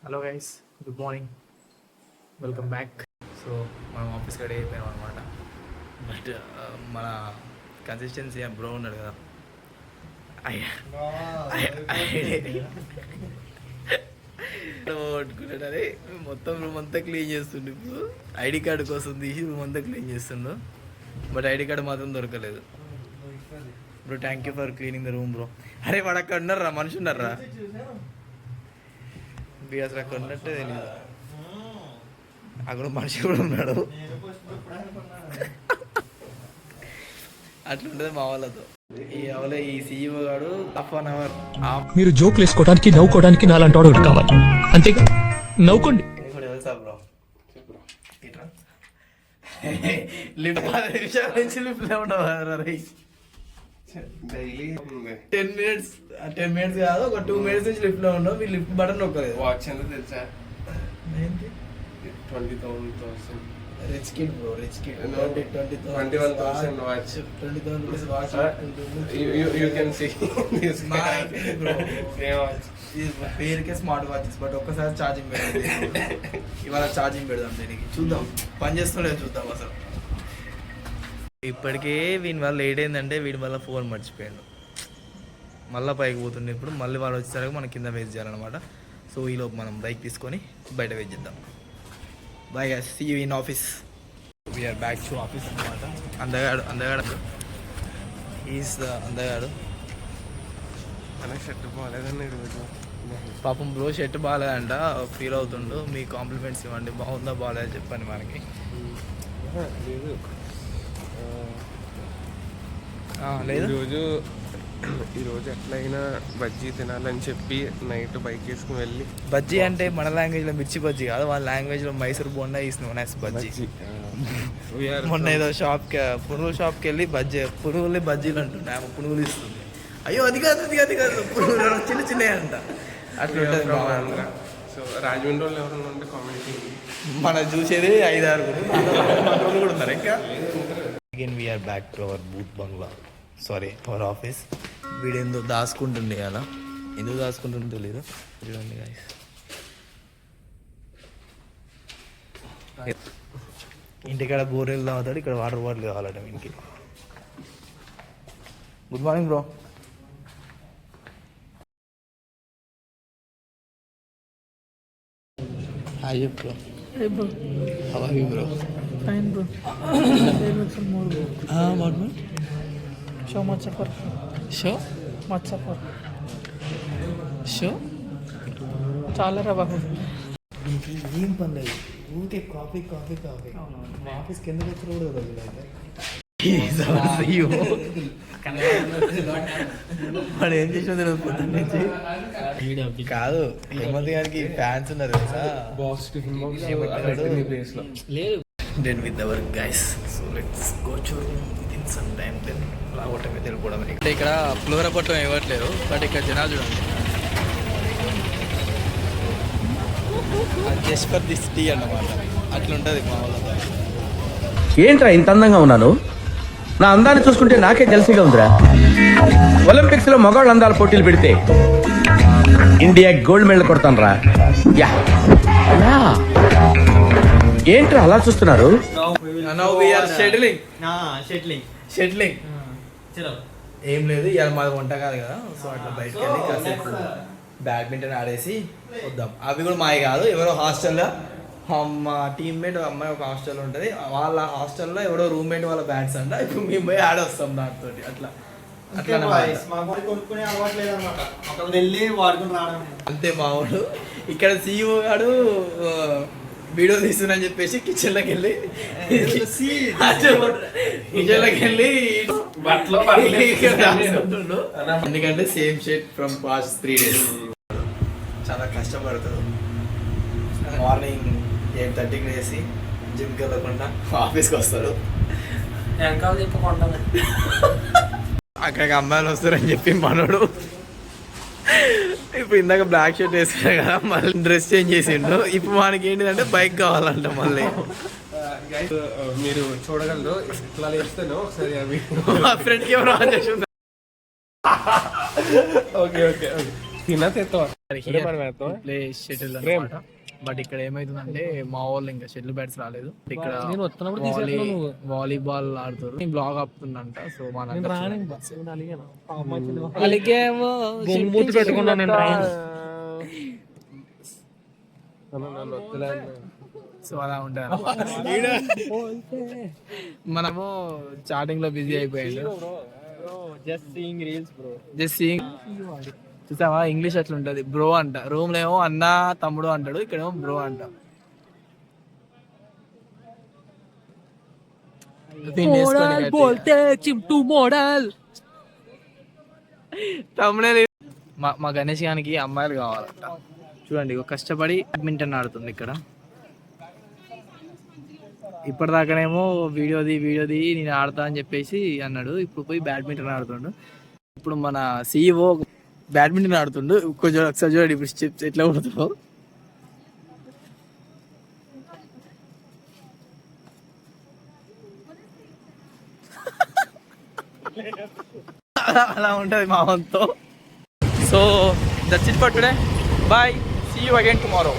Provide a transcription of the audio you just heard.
Hello guys, good morning, welcome back. So మనం office ready అయిపోయాం అనమాట. బట్ మన కన్సిస్టెన్సీ బ్రో ఉన్నాడు కదా, పట్టుకున్నాడని మొత్తం రూమ్ అంతా క్లీన్ చేస్తుండు. ఇప్పుడు ఐడి కార్డు కోసం తీసి రూమ్ అంతా క్లీన్ చేస్తుండు. బట్ ఐడి కార్డు మాత్రం దొరకలేదు. Bro thank you for cleaning the room bro. అరే వాడు అక్కడ ఉన్నారా, మనిషి ఉన్నారా? అసలు అక్కడ ఉన్నట్టే తెలియదు. అక్కడ మనిషి కూడా ఉన్నాడు. అట్లుంటది మా వాళ్ళతో. ఈ సీఈఓ గాడు ½ మీరు జోకులు వేసుకోవడానికి నవ్వుకోవడానికి నాలాంటి వాడు ఒకటి కావాలి, అంతేగా? నవ్వుకోండి. తెలుసా బ్రో, లిఫ్ట్ 10 నిమిషాల నుంచి లిఫ్ట్లో ఉండవు. 10 minutes కాదు, ఒక 2 minutes నుంచి లిఫ్ట్ లో ఉండవు. మీరు లిఫ్ట్ బటన్ నొక్కలేదు. వాచ్ ఎంత తెలుసా? ఏంటి 20,000 rich kid bro, rich kid. 21,000 watch. 20,000 rupees watch. You can see this My bro. same watch. పేరుకే స్మార్ట్ వాచెస్, బట్ ఒక్కసారి ఛార్జింగ్ పెడదాం. ఇవాళ ఛార్జింగ్ పెడదాం, దీనికి చూద్దాం పని చేస్తుండే చూద్దాం. అసలు ఇప్పటికే వీని వల్ల లేట్ అయిందంటే వీడి వల్ల ఫోన్ మర్చిపోయాడు. మళ్ళీ పైకి పోతుండే. ఇప్పుడు మళ్ళీ వాళ్ళు వచ్చేసరికి మనం కింద వెయిట్ చేయాలన్నమాట. సో ఈలోపు మనం బైక్ తీసుకొని బయట వెయిట్ చేద్దాం. Bye guys, see you in office. We're back to office అనమాట. అందగాడు ఈజ్ ద అందగాడు. అలా షర్ట్ బాగాలేదండి ఈరోజు. పాపం బ్రో షర్ట్ బాగాలేదంట, ఫీల్ అవుతుండు. మీ కాంప్లిమెంట్స్ ఇవ్వండి, బాగుందా బాగాలేదా చెప్పండి మనకి. లేదు లేదు ఈరోజు ఎట్లయినా బజ్జీ తినాలని చెప్పి నైట్ బైక్ వేసుకుని వెళ్ళి. బజ్జీ అంటే మన లాంగ్వేజ్లో మిర్చి బజ్జీ కాదు, వాళ్ళ లాంగ్వేజ్లో Mysore bonda is known as bajji. మొన్న ఏదో పునుగుల షాప్కి వెళ్ళి పునుగులు బజ్జీలు అంటుండే, ఆమె పునుగులు ఇస్తుంది. అయ్యో అది కాదు పునుగులు చిన్న చిన్నవి అంట. అట్లా ఉంటుంది. సో రాజమండ్రి వాళ్ళు ఎవరైనా ఉంటే కామెంట్ చేయండి. మనం చూసేది 5-6 కూడా ఉన్నారు ఇంకా. Again we're back to our booth bungalow, sorry our office. వీడేందో దాచుకుంటుండే అలా, ఎందుకు దాచుకుంటుండో తెలీదు. చూడండి గైస్, ఇంటికాడ బోర్వెల్ తాగుతాడు, ఇక్కడ వాటర్ బాటిల్ కావాలట వీనికి. Good morning bro. Hi bro. Hey bro. How are you bro? Fine bro. Hey, make some more bro. What? Show much effort. Show? Much effort. Show? చాలా రా బాబు. ఏం పని లేదు, ఊరికే కాఫీ. మా ఆఫీస్కి ఎందుకు వచ్చారు కూడా వాడు ఏం చేసిన తెలియదు పొద్దున్న నుంచి. కాదు, హేమంత్ గారికి ఫ్యాన్స్ ఉన్నారు తెలుసా. బాక్స్ టిఫిన్ బాక్స్ ప్లేస్ లో లేదు. Then with our guys, so let's go to within some time. Then లాగొట్టమే తెలుపుకోవడం. ఇక్కడ ఫ్లోరా పట్టడం ఇవ్వట్లేదు, బట్ ఇక్కడ జనాలు చూడండి. జస్ట్ ఫర్ దిస్ టీ అన్నమాట. అట్లుంటుంది మా వాళ్ళ. ఏంట్రా ఇంత అందంగా ఉన్నాను? నా అందాన్ని చూసుకుంటే నాకే జలసిగా ఉందిరా. ఒలింపిక్స్ లో మగవాళ్ళ అందాల పోటీలు పెడితే ఇండియా గోల్డ్ మెడల్ కొడతాను రా. ఏంట్రా అలా చూస్తున్నారు? ఏం లేదు, ఇవాళ మాది వంట కాదు కదా, సో అట్లా బయటకు వెళ్ళి కాసేపు బ్యాడ్మింటన్ ఆడేసి వద్దాం. అవి కూడా మావి కాదు, ఎవరో హాస్టల్లో మా టీమ్మేట్ అమ్మాయి ఒక హాస్టల్లో ఉంటుంది, వాళ్ళ హాస్టల్లో ఎవరో రూమ్మేట్ వాళ్ళ బ్యాట్స్ అంట. ఇప్పుడు మేము పోయి ఆడొస్తాం దాంతో. అట్లా అంతే మా వాడు. ఇక్కడ సీఈఓ గాడు వీడియో తీస్తున్నా చెప్పేసి కిచెన్లోకి వెళ్ళి ఎందుకంటే same shirt from past 3 days. చాలా కష్టపడతాడు. మార్నింగ్ 8:30కి వేసి జిమ్కి వెళ్ళకుండా ఆఫీస్కి వస్తాడు. వెనకాల చెప్పుకుంటాను. అక్కడికి అమ్మాయిలు వస్తారని చెప్పి మనోడు ఇప్పుడు ఇందాక బ్లాక్ షర్ట్ వేసుకున్నా కదా, మళ్ళీ డ్రెస్ చేంజ్ చేసిండు. ఇప్పుడు మనకి ఏంటిదంటే బైక్ కావాలంట మళ్ళీ. మీరు చూడగలరు, ఇట్లా వేస్తాను ఒకసారి. అవి మా ఫ్రెండ్ కెమెరా ఆన్ చేసి ఓకే తినతేతో ప్లే షటిల్ ప్రేమ్. అనమాట. బట్ ఇక్కడ ఏమైతుందంటే మా వాళ్ళు ఇంకా షటిల్ బ్యాట్స్ రాలేదు. ఇక్కడ వాలీబాల్ ఆడుతారు. బ్లాగ్ ఆపుతుందంట. సో సో అలా ఉంటారు. మనము చాటింగ్ లో బిజీ అయిపోయింది. జస్ట్ సీయింగ్ చూసావా ఇంగ్లీష్ అట్లా ఉంటది. బ్రో అంట. రూమ్ లో ఏమో అన్న తమ్ముడు అంటాడు, ఇక్కడేమో బ్రో అంట. మా గణేష్ గానికి అమ్మాయిలు కావాలంట. చూడండి కష్టపడి బ్యాడ్మింటన్ ఆడుతుంది ఇక్కడ. ఇప్పటిదాకానేమో వీడియోది నేను ఆడతా అని చెప్పేసి అన్నాడు. ఇప్పుడు పోయి బ్యాడ్మింటన్ ఆడుతుండు. ఇప్పుడు మన CEO బ్యాడ్మింటన్ ఆడుతుండు. కొంచెం ఒకసారి చూడండి ఇప్పుడు స్టెప్స్ ఎట్లా కొడుతున్నావు. అలా ఉంటుంది మా వంతో. So that's it for today. Bye, see you again tomorrow.